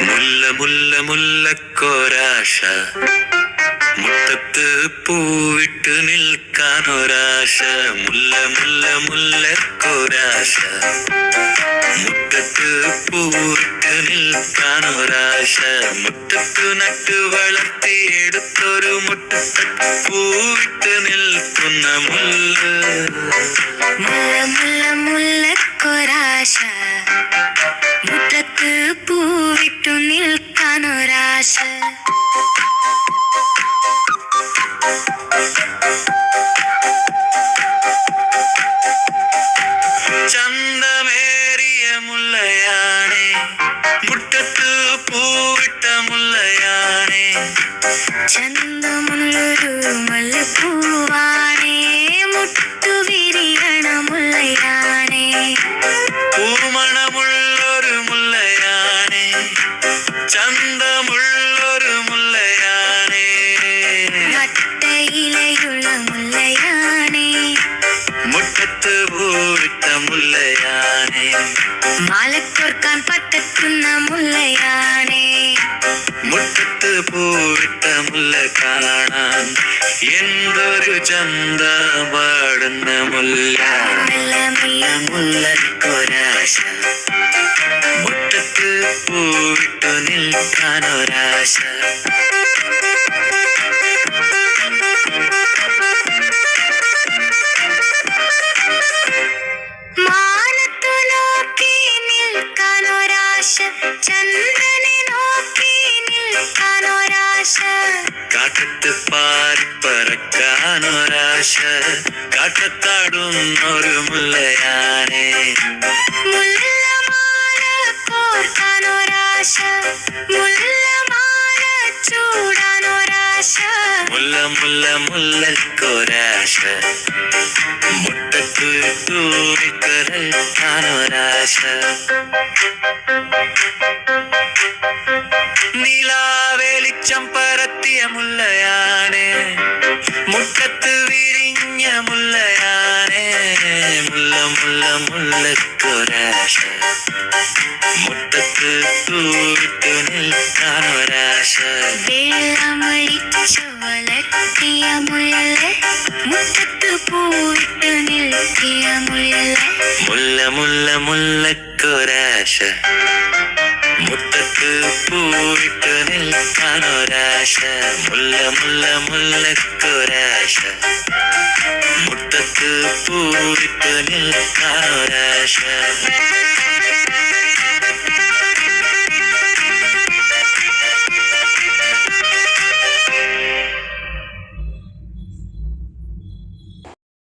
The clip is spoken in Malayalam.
മുല്ല മുല്ല മുല്ലക്കൊരാശ, മുറ്റത്ത് പൂവിട്ട് നിൽക്കാനൊരാശ. മുല്ല മുല്ല മുല്ലക്കൊരാശ, മുറ്റത്ത് പൂവിട്ട് നിൽക്കാനൊരാശ. മുറ്റത്ത് നട്ടു വളർത്തിയെടുത്തൊരു മുറ്റത്ത് പൂവിട്ട് നിൽക്കുന്ന മുല്ല. മുല്ല മുല്ല മുല്ലക്കൊരാശ, മുറ്റത്ത് പൂവിട്ടു നിൽക്കാനൊരാശ. ചന്തമേറിയ മുല്ലയാണേ, മുറ്റത്ത് പൂവിട്ട മുല്ലയാണേ. ചന്തമുള്ളൊരു മുല്ലപ്പൂവാണേ, മുട്ടു വിരിയണ മുല്ലയാണേ. പൂമണമുള്ളൊരു മുല്ലയാണേ, ചന്തമുള്ളൊരു മുല്ലയാണേ. നട്ടയിലയുള്ള മുല്ലയാണേ, മുറ്റത്ത് പൂവിട്ട മുല്ലയാണേ. മാലക്കൊർക്കാൻ പറ്റത്തുന്ന മുല്ലയാണേ. മുറ്റത്ത് പൂവിട്ട മുല്ല കാണാൻ എന്തൊരു ചന്ത പാടുന്ന മുല്ല. മുല്ലക്കൊരാശ, മുറ്റത്ത് പൂവിട്ടു നിൽക്കാനൊരാശ. മാനത്തു നോക്കി നിൽക്കാനൊരാശ, ചന്ദ്രനെ നോക്കി നിൽക്കാനൊരാശ. കാറ്റത്ത് പാറിപ്പറക്കാനൊരാശ, കാറ്റത്താടുന്നൊരു മുല്ലയാണേ. മുല്ലമാല കോർക്കാനൊരാശ, മുല്ലമാല ചൂടാനൊരാശ. മുല്ല മുല്ല മുല്ലക്കൊരാശ, മുറ്റത്ത് തൂവിക്കരക്കാനൊരാശ. നിലാവെളിച്ചം പരത്തിയ മുല്ലയാണേ, മുറ്റത്ത് വിരിഞ്ഞ മുല്ലയാണേ. മുല്ല മുല്ല മുല്ലക്കൊരാശ, മുറ്റത്ത് തൂവിട്ട് നിൽക്കാനൊരാശ. വെള്ളമൊഴിച്ചു വളർത്തിയ മുല്ല, മുറ്റത്ത് പൂവിട്ടു നിൽക്കിയ മുല്ല. മുല്ല മുല്ല മുല്ലക്കൊരാശ, മുറ്റത്ത് പൂവിട്ട് നിൽക്കാനൊരാശ. മുല്ല മുല്ല മുല്ലക്കൊരാശ, മുറ്റത്ത് പൂവിട്ട് നിൽക്കാനൊരാശ.